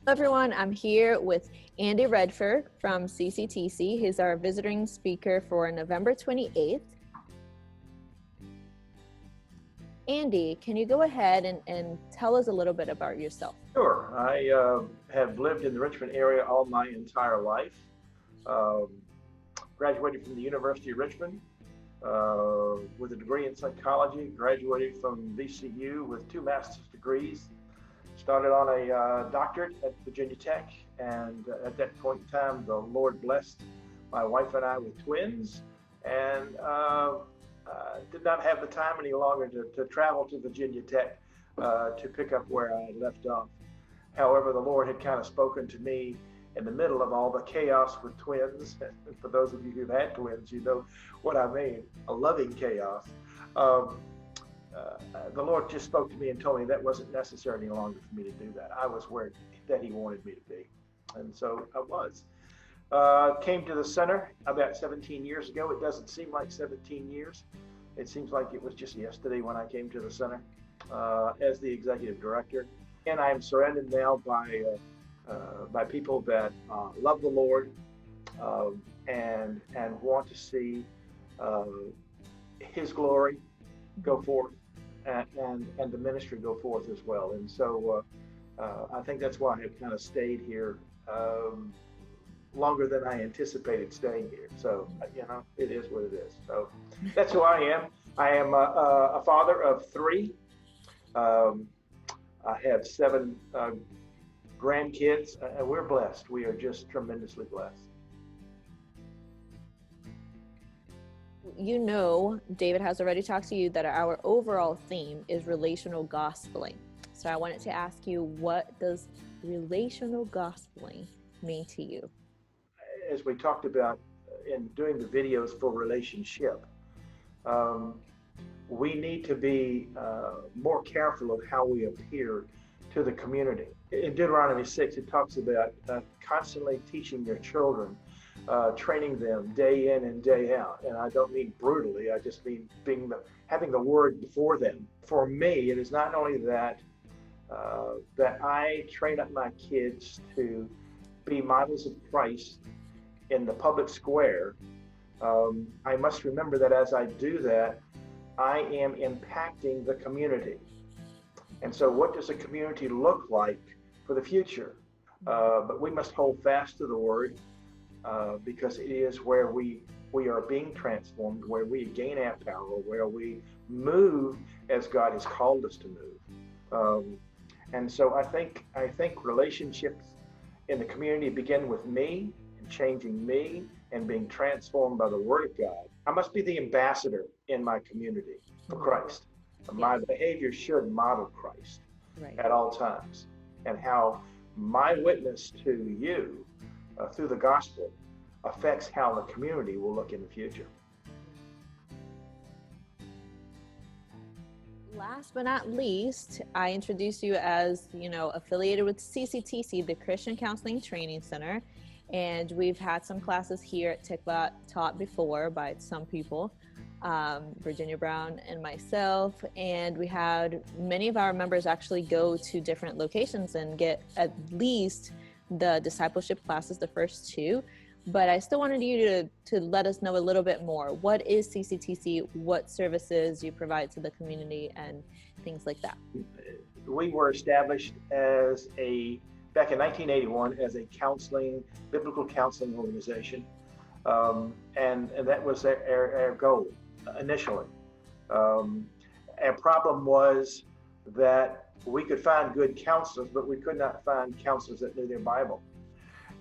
Hello everyone, I'm here with Andy Redford from CCTC. He's our visiting speaker for November 28th. Andy, can you go ahead and tell us a little bit about yourself? Sure. I have lived in the Richmond area all my entire life. Graduated from the University of Richmond with a degree in psychology, graduated from VCU with 2 master's degrees, started on a doctorate at Virginia Tech, and at that point in time, the Lord blessed my wife and I with twins, and did not have the time any longer to travel to Virginia Tech to pick up where I had left off. However, the Lord had kind of spoken to me in the middle of all the chaos with twins. And for those of you who've had twins, you know what I mean, a loving chaos. The Lord just spoke to me and told me that wasn't necessary any longer for me to do that. I was where that He wanted me to be. And so I was. Came to the center about 17 years ago. It doesn't seem like 17 years. It seems like it was just yesterday when I came to the center as the executive director. And I am surrounded now by people that love the Lord and want to see His glory go forth and the ministry go forth as well. And so I think that's why I have kind of stayed here longer than I anticipated staying here. So, you know, it is what it is. So that's who I am. I am a father of 3. I have 7 grandkids, and we're blessed. We are just tremendously blessed. You know, David has already talked to you that our overall theme is relational gospeling. So I wanted to ask you, what does relational gospeling mean to you? As we talked about in doing the videos for relationship, we need to be more careful of how we appear to the community. In Deuteronomy 6, it talks about constantly teaching your children, training them day in and day out. And I don't mean brutally, I just mean having the word before them. For me, it is not only that I train up my kids to be models of Christ in the public square. I must remember that as I do that, I am impacting the community. And so what does a community look like for the future? But we must hold fast to the word because it is where we are being transformed, where we gain our power, where we move as God has called us to move. And so I think relationships in the community begin with me and changing me and being transformed by the word of God. I must be the ambassador in my community for Christ. My behavior should model Christ at all times, and how my witness to you through the gospel affects how the community will look in the future. Last but not least, I introduced you as, affiliated with CCTC, the Christian Counseling Training Center. And we've had some classes here at Tikva taught before by some people, Virginia Brown and myself. And we had many of our members actually go to different locations and get at least the discipleship classes, the first 2. But I still wanted you to let us know a little bit more. What is CCTC? What services you provide to the community and things like that? We were established back in 1981 as a biblical counseling organization. And that was our goal initially. Our problem was that we could find good counselors, but we could not find counselors that knew their Bible.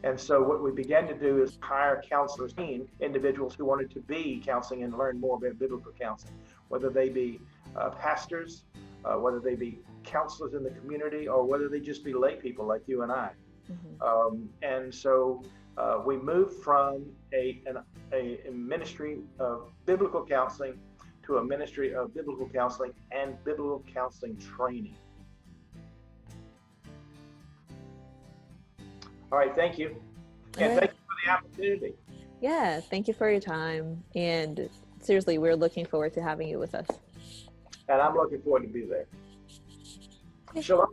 And so what we began to do is hire counselors, individuals who wanted to be counseling and learn more about biblical counseling, whether they be pastors, whether they be counselors in the community, or whether they just be lay people like you and I. And so we moved from a ministry of biblical counseling to a ministry of biblical counseling and biblical counseling training. All right, thank you. And thank you for the opportunity. Yeah, thank you for your time. And seriously, we're looking forward to having you with us. And I'm looking forward to be there. Shalom.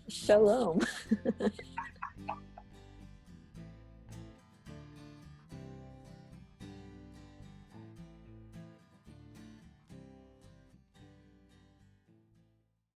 Shalom.